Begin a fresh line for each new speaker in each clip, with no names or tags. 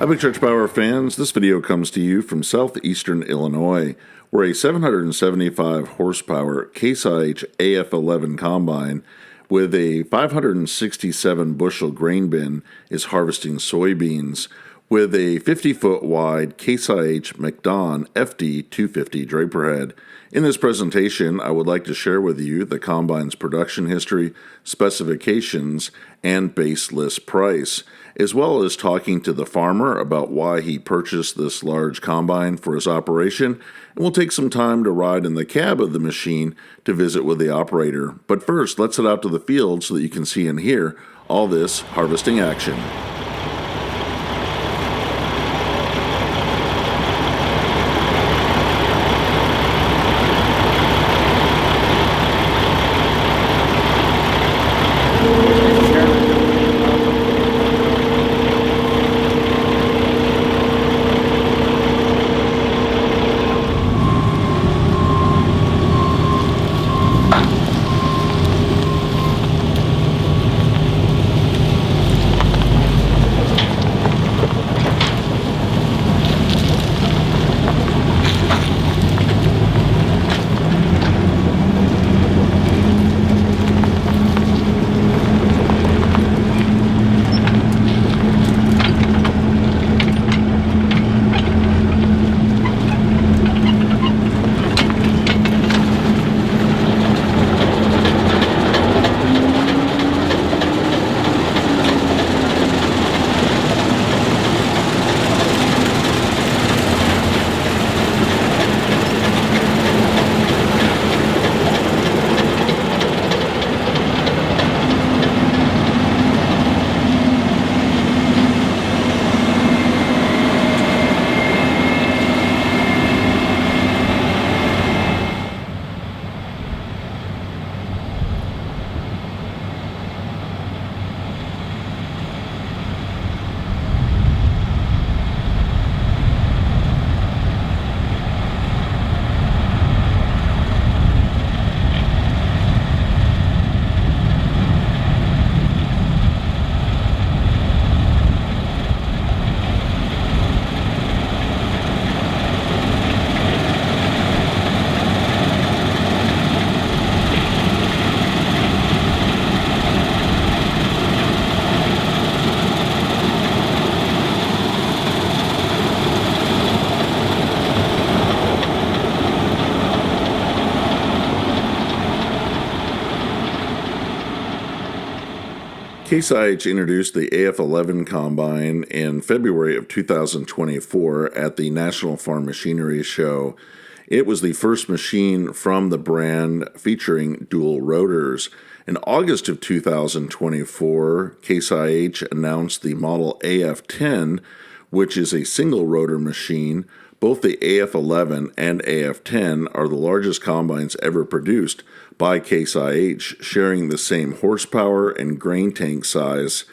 Hi, Big Church Power fans. This video comes to you from southeastern Illinois, where a 775 horsepower CASE IH AF11 combine with a 567 bushel grain bin is harvesting soybeans with a 50-foot wide CASE IH MacDon FD250 draper head. In this presentation, I would like to share with you the combine's production history, specifications, and base list price, as well as talking to the farmer about why he purchased this large combine for his operation, and we'll take some time to ride in the cab of the machine to visit with the operator. But first, let's head out to the field so that you can see and hear all this harvesting action. CASE IH introduced the AF11 combine in February of 2024 at the National Farm Machinery Show. It was the first machine from the brand featuring dual rotors. In August of 2024, CASE IH announced the model AF10, which is a single rotor machine. Both the AF11 and AF10 are the largest combines ever produced by CASE IH, sharing the same horsepower and grain tank size.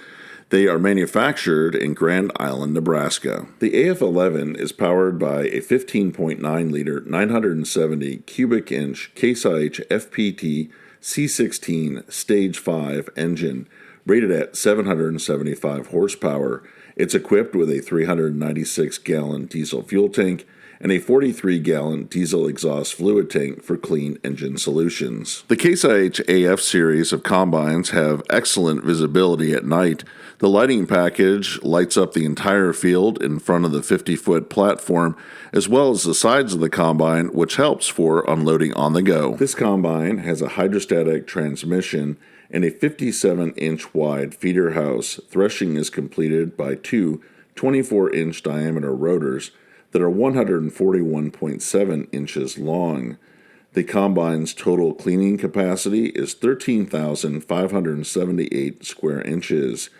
They are manufactured in Grand Island, Nebraska. The AF11 is powered by a 15.9-liter, 970 cubic inch CASE IH FPT C16 Stage 5 engine, rated at 775 horsepower. It's equipped with a 396-gallon diesel fuel tank and a 43-gallon diesel exhaust fluid tank for clean engine solutions. The CASE IH AF series of combines have excellent visibility at night. The lighting package lights up the entire field in front of the 50-foot platform, as well as the sides of the combine, which helps for unloading on the go. This combine has a hydrostatic transmission and a 57-inch wide feeder house. Threshing is completed by two 24-inch diameter rotors that are 141.7 inches long. The combine's total cleaning capacity is 13,578 square inches.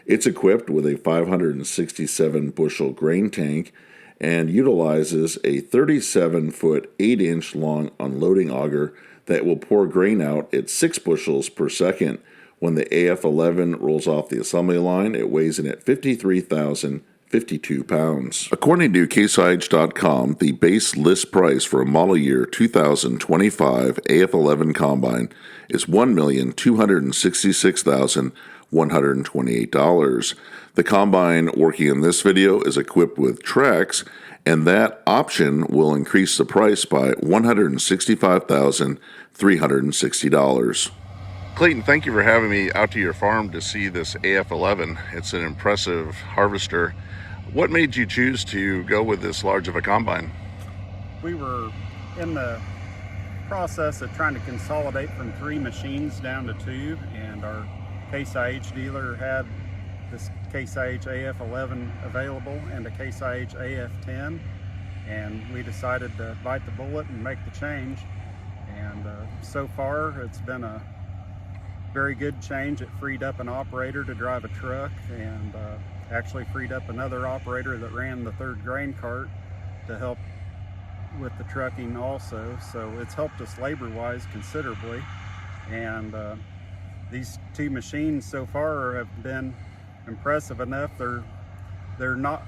It's equipped with a 567 bushel grain tank and utilizes a 37-foot, 8-inch long unloading auger that will pour grain out at 6 bushels per second. When the AF11 rolls off the assembly line, it weighs in at 53,052 pounds. According to CaseIH.com, the base list price for a model year 2025 AF11 combine is $1,266,000 $128. The combine working in this video is equipped with tracks, and that option will increase the price by $165,360. Clayton, thank you for having me out to your farm to see this AF11. It's an impressive harvester. What made you choose to go with this large of a combine?
We were in the process of trying to consolidate from 3 machines down to 2, and our CASE IH dealer had this CASE IH AF11 available and a CASE IH AF10, and we decided to bite the bullet and make the change. And so far it's been a very good change. It freed up an operator to drive a truck, and actually freed up another operator that ran the 3rd grain cart to help with the trucking also. So it's helped us labor-wise considerably. And these 2 machines so far have been impressive enough. They're not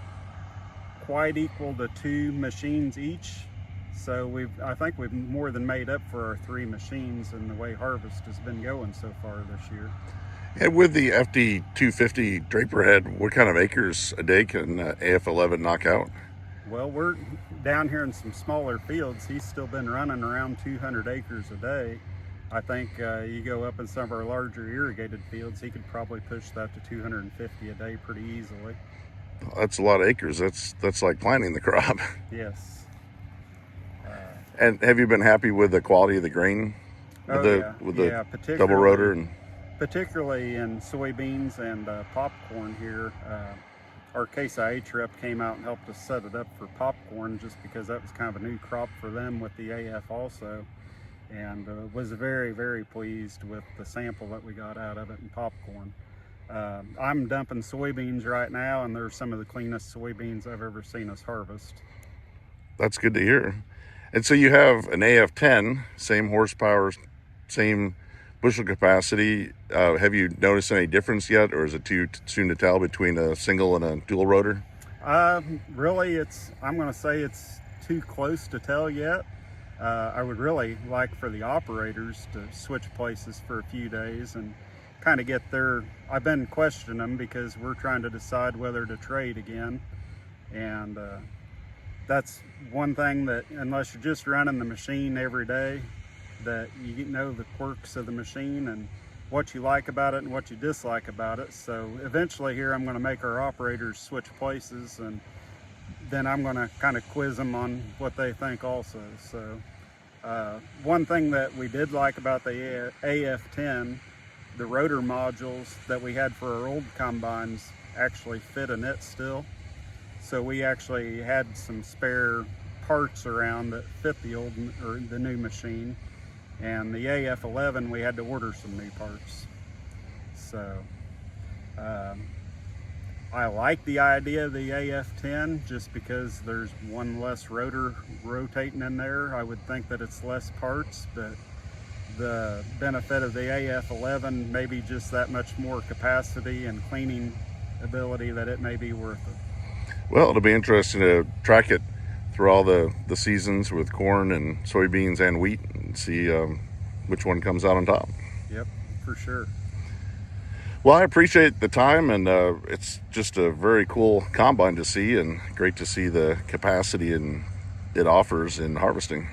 quite equal to 2 machines each. So I think we've more than made up for our 3 machines and the way harvest has been going so far this year.
And with the FD250 draper head, what kind of acres a day can AF11 knock out?
Well, we're down here in some smaller fields. He's still been running around 200 acres a day. I think you go up in some of our larger irrigated fields, he could probably push that to 250 a day pretty easily.
That's a lot of acres. That's like planting the crop.
Yes.
And have you been happy with the quality of the grain with the double rotor? And
particularly in soybeans and popcorn here. Our CASE IH rep came out and helped us set it up for popcorn, just because that was kind of a new crop for them with the AF also, and was very, very pleased with the sample that we got out of it in popcorn. I'm dumping soybeans right now, and they're some of the cleanest soybeans I've ever seen us harvest.
That's good to hear. And so you have an AF10, same horsepower, same bushel capacity. Have you noticed any difference yet, or is it too soon to tell between a single and a dual rotor?
Really, I'm going to say it's too close to tell yet. I would really like for the operators to switch places for a few days and kind of get I've been questioning them because we're trying to decide whether to trade again. And that's one thing that, unless you're just running the machine every day, that you know the quirks of the machine and what you like about it and what you dislike about it. So eventually here I'm going to make our operators switch places, and then I'm going to kind of quiz them on what they think also. So one thing that we did like about the AF10, the rotor modules that we had for our old combines actually fit in it still. So we actually had some spare parts around that fit the new machine. And the AF11, we had to order some new parts. So I like the idea of the AF10 just because there's one less rotor rotating in there. I would think that it's less parts, but the benefit of the AF11 may be just that much more capacity and cleaning ability that it may be worth it.
Well, it'll be interesting to track it through all the seasons with corn and soybeans and wheat and see which one comes out on top.
Yep, for sure.
Well, I appreciate the time, and it's just a very cool combine to see, and great to see the capacity it offers in harvesting.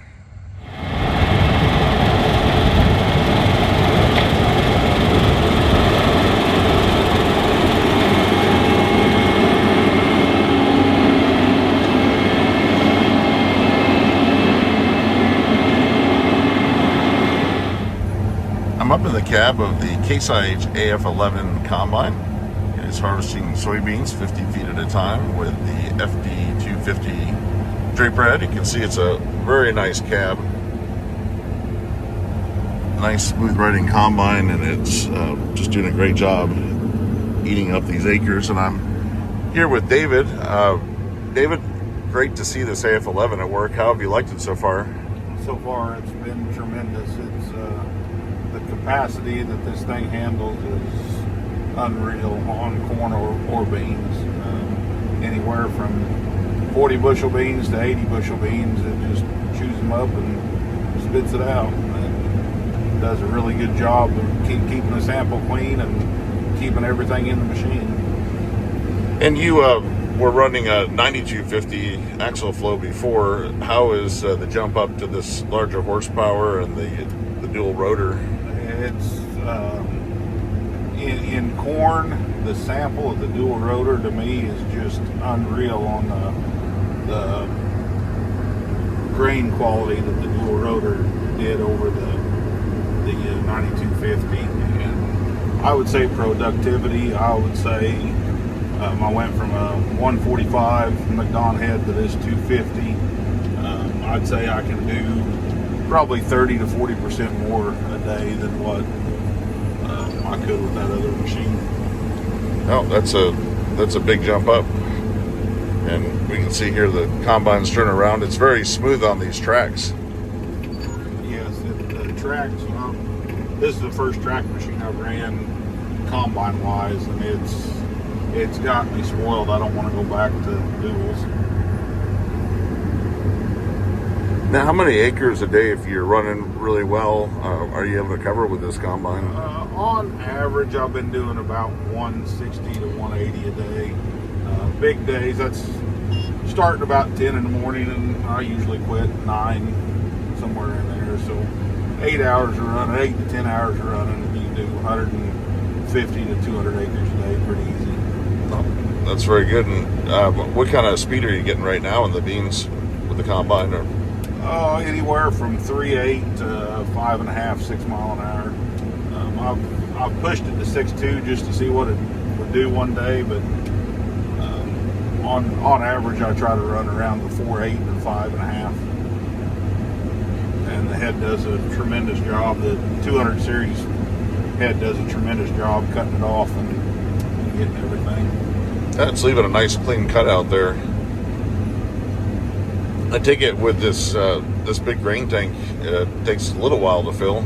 I'm up in the cab of the CASE IH AF11 Combine. It is harvesting soybeans 50 feet at a time with the FD250 draper head. You can see it's a very nice cab. Nice smooth riding combine, and it's just doing a great job eating up these acres. And I'm here with David. David, great to see this AF11 at work. How have you liked it so far?
So far, it's been tremendous. It's the capacity that this thing handles is unreal on corn or beans. Anywhere from 40 bushel beans to 80 bushel beans, it just chews them up and spits it out. And does a really good job of keeping the sample clean and keeping everything in the machine.
And you were running a 9250 axle flow before. How is the jump up to this larger horsepower and the dual rotor?
It's in corn, the sample of the dual rotor to me is just unreal on the grain quality that the dual rotor did over the 9250. And I would say productivity, I would say I went from a 145 MacDon head to this 250. I'd say I can do probably 30 to 40% more a day than what I could with that other machine.
Oh, that's a big jump up. And we can see here the combine's turn around. It's very smooth on these tracks.
Yes, the tracks. This is the first track machine I've ran combine wise, and it's got me spoiled. I don't want to go back to duals.
Now, how many acres a day, if you're running really well, are you able to cover with this combine?
On average, I've been doing about 160 to 180 a day. Big days, that's starting about 10 in the morning, and I usually quit at 9, somewhere in there. So 8 hours of running, 8 to 10 hours of running, and you can do 150 to 200 acres a day pretty easy.
Oh, that's very good. And what kind of speed are you getting right now in the beans with the combine? Or?
Anywhere from 3.8 to 5.5, 6 mile an hour. I've pushed it to 6.2 just to see what it would do one day, but on average I try to run around the 4.8 to 5.5. And the head does a tremendous job. The 200 series head does a tremendous job cutting it off and getting everything.
That's leaving a nice clean cutout there. I take it with this big grain tank, it takes a little while to fill.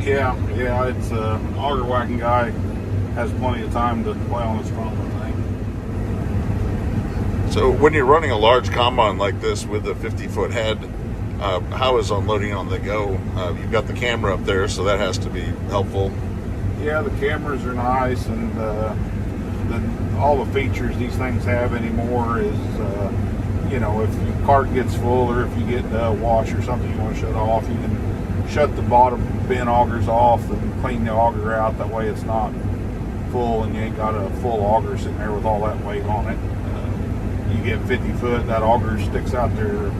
Yeah, it's auger whacking guy has plenty of time to play on his phone, I think.
So when you're running a large combine like this with a 50-foot head, how is unloading on the go? You've got the camera up there, so that has to be helpful.
Yeah, the cameras are nice, and all the features these things have anymore is, if your cart gets full or if you get a wash or something you want to shut off, you can shut the bottom bin augers off and clean the auger out. That way it's not full and you ain't got a full auger sitting there with all that weight on it. You get 50 foot, that auger sticks out there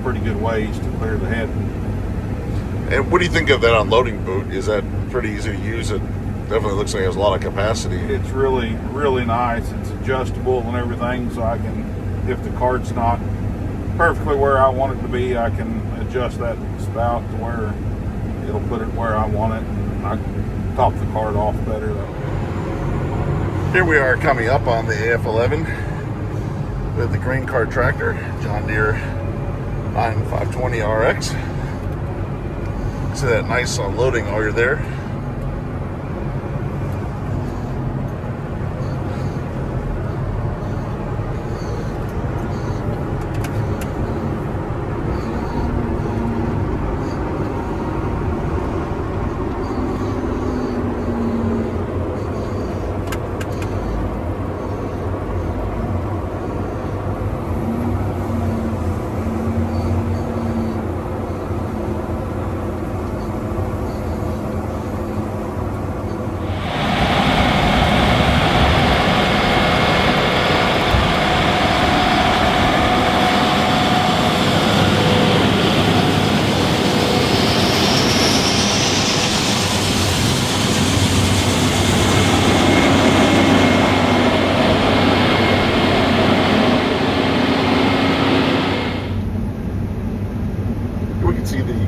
pretty good ways to clear the head.
And what do you think of that unloading boot? Is that pretty easy to use? It definitely looks like it has a lot of capacity.
It's really, really nice. It's adjustable and everything, so I can, if the cart's not perfectly where I want it to be, I can adjust that spout to where it'll put it where I want it, and I can top the cart off better that way.
Here we are coming up on the AF11 with the grain cart tractor, John Deere 9520 RX. See that nice unloading while you're there.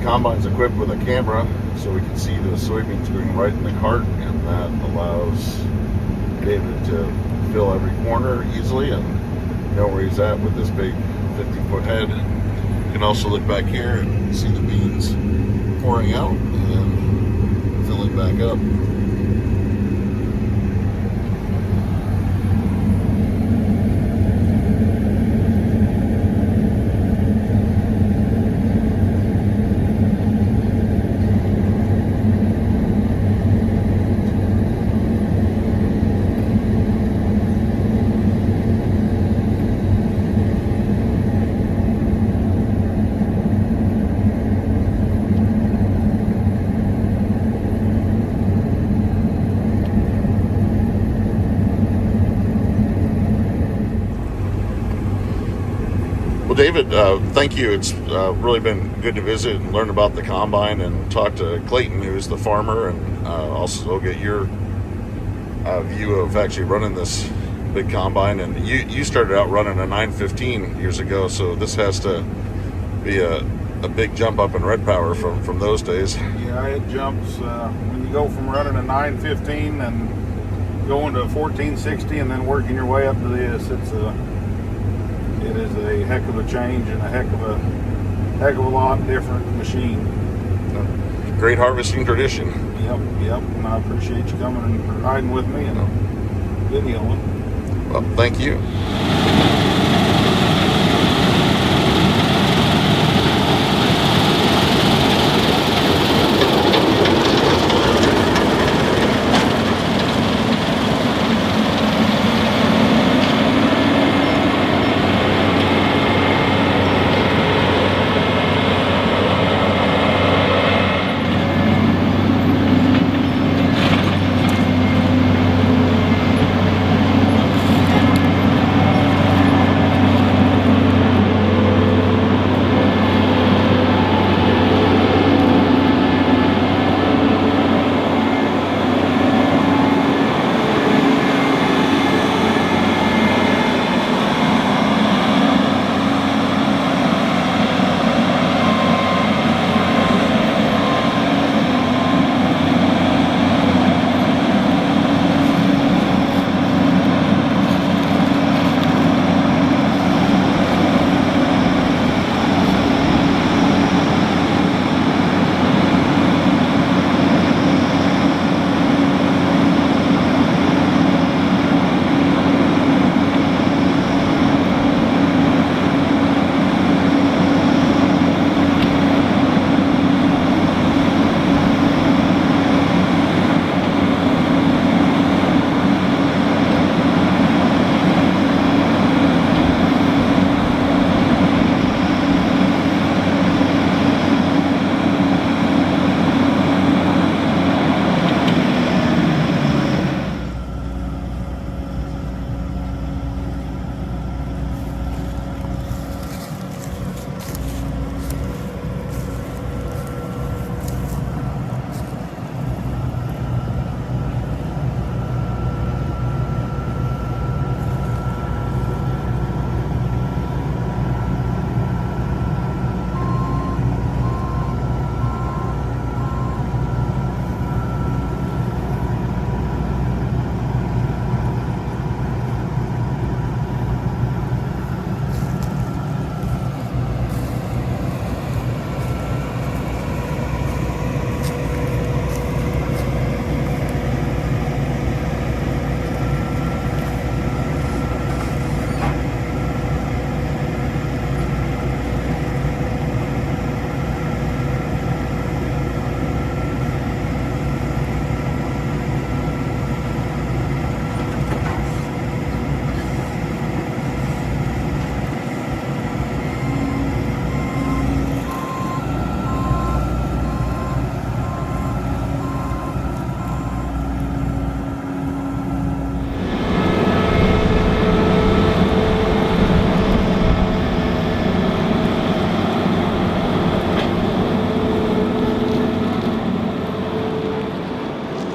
Combine's equipped with a camera, so we can see the soybeans growing right in the cart, and that allows David to fill every corner easily and know where he's at with this big 50-foot head. You can also look back here and see the beans pouring out and filling back up. Well, David, thank you. It's really been good to visit and learn about the combine and talk to Clayton, who's the farmer, and also get your view of actually running this big combine. And you started out running a 915 years ago, so this has to be a big jump up in red power from those days.
Yeah, it jumps when you go from running a 915 and going to a 1460 and then working your way up to this. It is a heck of a change and a heck of a lot different machine.
Great harvesting tradition.
Yep. And I appreciate you coming and riding with me and videoing.
Well, thank you.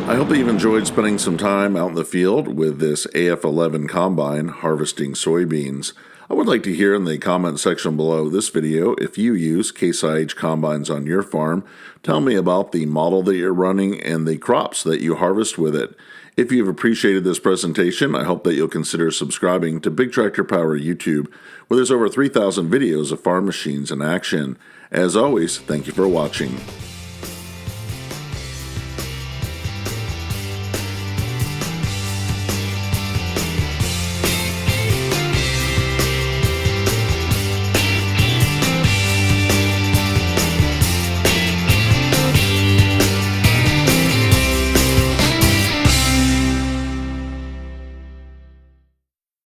I hope that you've enjoyed spending some time out in the field with this AF11 combine harvesting soybeans. I would like to hear in the comment section below this video if you use CASE IH combines on your farm. Tell me about the model that you're running and the crops that you harvest with it. If you've appreciated this presentation, I hope that you'll consider subscribing to Big Tractor Power YouTube, where there's over 3,000 videos of farm machines in action. As always, thank you for watching.